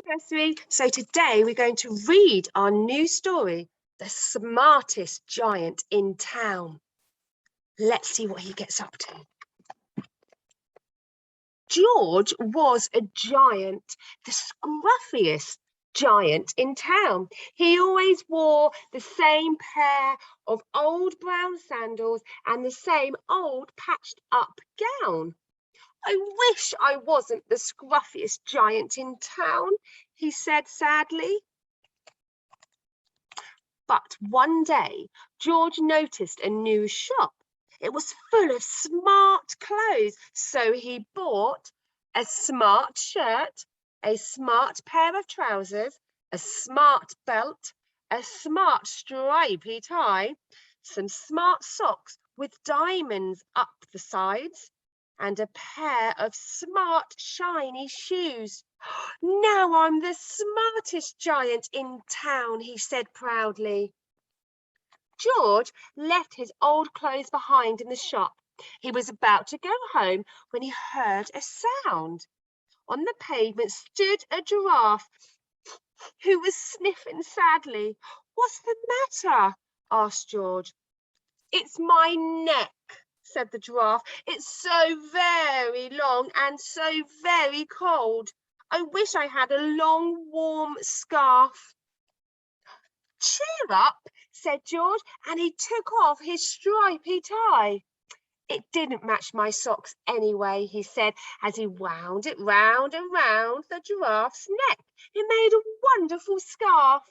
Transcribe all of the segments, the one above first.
Nursery. So today we're going to read our new story, The Smartest Giant in Town. Let's see what he gets up to. George was a giant, the scruffiest giant in town. He always wore the same pair of old brown sandals and the same old patched up gown. I wish I wasn't the scruffiest giant in town, he said sadly. But one day, George noticed a new shop. It was full of smart clothes, so he bought a smart shirt, a smart pair of trousers, a smart belt, a smart stripy tie, some smart socks with diamonds up the sides, and a pair of smart shiny shoes. Now I'm the smartest giant in town, he said proudly. George left his old clothes behind in the shop. He was about to go home when he heard a sound. On the pavement stood a giraffe who was sniffing sadly. "What's the matter?" asked George. "It's my neck," said the giraffe. "It's so very long and so very cold. I wish I had a long, warm scarf." "Cheer up," said George, and he took off his stripy tie. "It didn't match my socks anyway," he said, as he wound it round and round the giraffe's neck. "It made a wonderful scarf."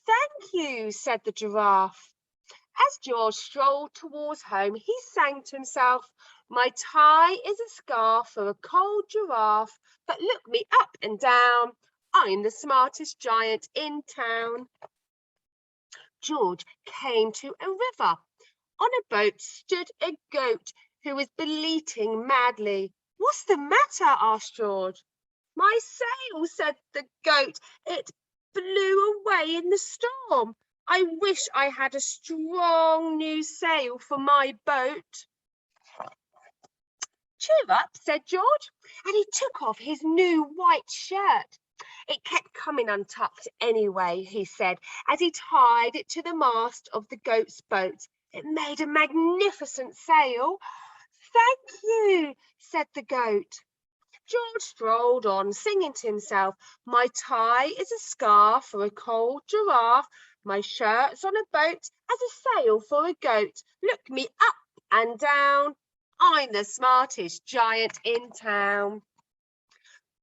"Thank you," said the giraffe. As George strolled towards home, he sang to himself, "My tie is a scarf for a cold giraffe, but look me up and down, I'm the smartest giant in town." George came to a river. On a boat stood a goat who was bleating madly. "What's the matter?" asked George. "My sail," said the goat. "It blew away in the storm. I wish I had a strong new sail for my boat." "Cheer up," said George, and he took off his new white shirt. "It kept coming untucked anyway," he said, as he tied it to the mast of the goat's boat. "It made a magnificent sail." "Thank you," said the goat. George strolled on, singing to himself, "My tie is a scarf for a cold giraffe. My shirt's on a boat as a sail for a goat. Look me up and down, I'm the smartest giant in town."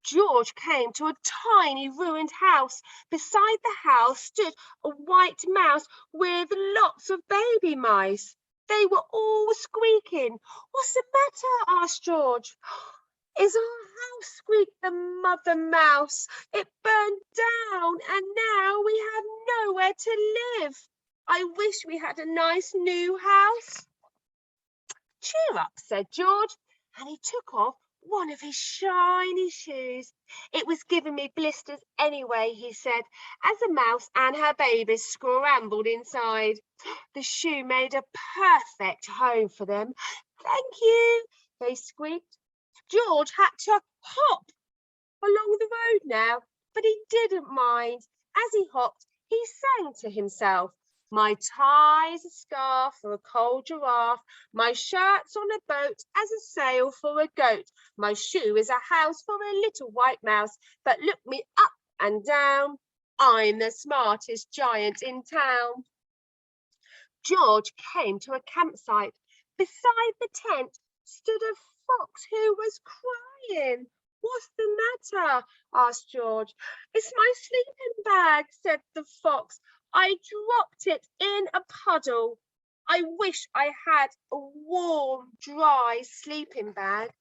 George came to a tiny ruined house. Beside the house stood a white mouse with lots of baby mice. They were all squeaking. "What's the matter?" asked George. "Is our house?" squeaked the mother mouse. "It burned down and now we have nowhere to live. I wish we had a nice new house." "Cheer up," said George, and he took off one of his shiny shoes. "It was giving me blisters anyway," he said, as the mouse and her babies scrambled inside. The shoe made a perfect home for them. "Thank you," they squeaked. George had to hop along the road now, but he didn't mind. As he hopped, he sang to himself, "My tie's a scarf for a cold giraffe. My shirt's on a boat as a sail for a goat. My shoe is a house for a little white mouse. But look me up and down, I'm the smartest giant in town." George came to a campsite. Beside the tent stood a fox who was crying. "What's the matter?" asked George. "It's my sleeping bag," said the fox. "I dropped it in a puddle. I wish I had a warm, dry sleeping bag."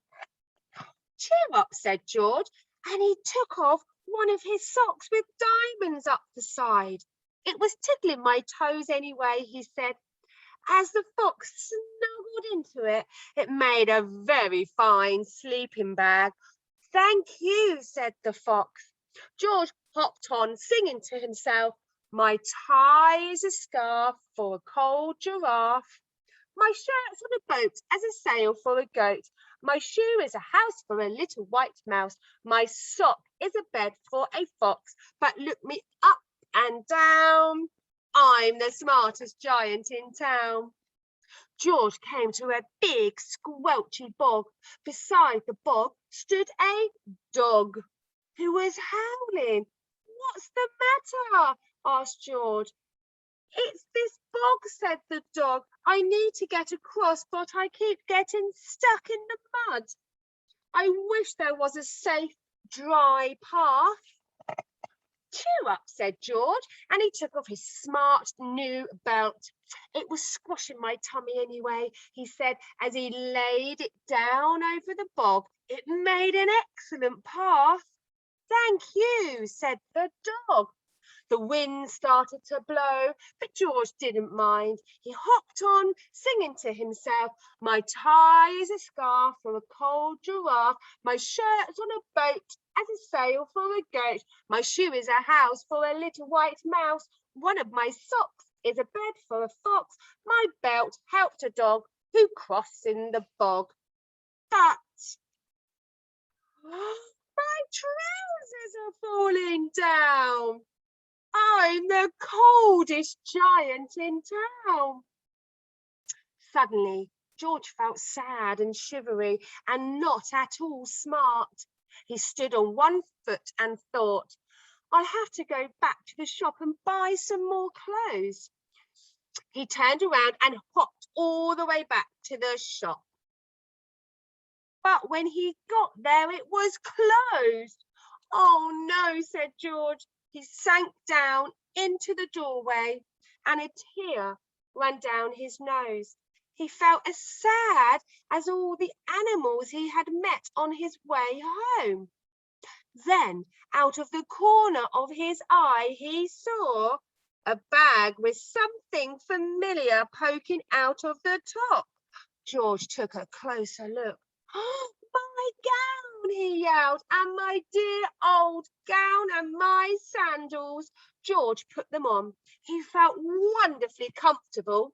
"Cheer up," said George, and he took off one of his socks with diamonds up the side. "It was tickling my toes anyway," he said. As the fox snuggled into it, it made a very fine sleeping bag. "Thank you," said the fox. George hopped on, singing to himself, "My tie is a scarf for a cold giraffe. My shirt's on a boat as a sail for a goat. My shoe is a house for a little white mouse. My sock is a bed for a fox. But look me up and down. I'm the smartest giant in town. George came to a big squelchy bog. Beside the bog stood a dog who was howling. What's the matter? Asked George. It's this bog, said the dog. I need to get across, but I keep getting stuck in the mud. I wish there was a safe, dry path. Cheer up, said George, and he took off his smart new belt. It was squashing my tummy anyway, he said, as he laid it down over the bog. It made an excellent path. Thank you, said the dog. The wind started to blow, but George didn't mind. He hopped on, singing to himself, my tie is a scarf for a cold giraffe, my shirt's on a boat as a sail for a goat, my shoe is a house for a little white mouse, one of my socks is a bed for a fox, my belt helped a dog who crossed in the bog. But my trousers are falling down. I'm the coldest giant in town. Suddenly, George felt sad and shivery and not at all smart. He stood on one foot and thought, I'll have to go back to the shop and buy some more clothes. He turned around and hopped all the way back to the shop. But when he got there, it was closed. Oh no, said George. He sank down into the doorway and a tear ran down his nose. He felt as sad as all the animals he had met on his way home. Then, out of the corner of his eye, he saw a bag with something familiar poking out of the top. George took a closer look. Oh, my gown, he yelled, and my dear old gown and my sandals. George put them on. He felt wonderfully comfortable.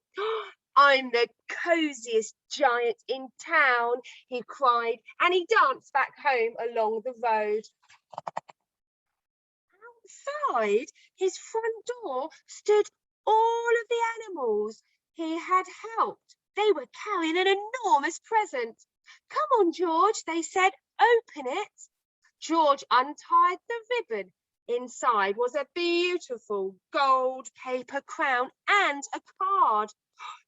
I'm the coziest giant in town, he cried, and he danced back home along the road. Outside his front door stood all of the animals he had helped. They were carrying an enormous present. Come on, George, they said, open it. George untied the ribbon. Inside was a beautiful gold paper crown and a card.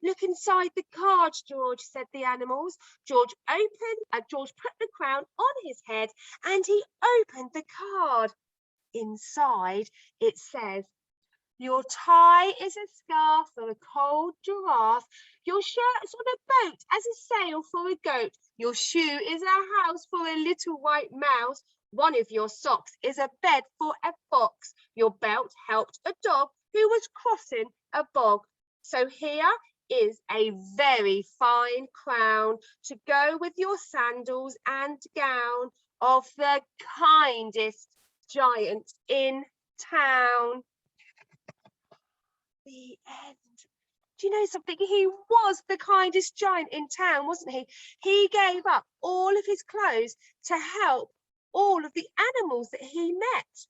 Look inside the card, George, said the animals. George put the crown on his head and he opened the card. Inside it says, your tie is a scarf for a cold giraffe. Your shirt's on a boat as a sail for a goat. Your shoe is a house for a little white mouse. One of your socks is a bed for a fox. Your belt helped a dog who was crossing a bog. So here is a very fine crown to go with your sandals and gown of the kindest giant in town. The end. Do you know something? He was the kindest giant in town, wasn't he? He gave up all of his clothes to help all of the animals that he met.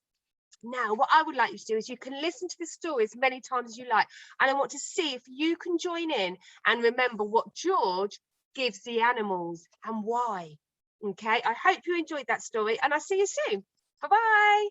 Now, what I would like you to do is you can listen to the story as many times as you like, and I want to see if you can join in and remember what George gives the animals and why. Okay, I hope you enjoyed that story, and I'll see you soon. Bye-bye.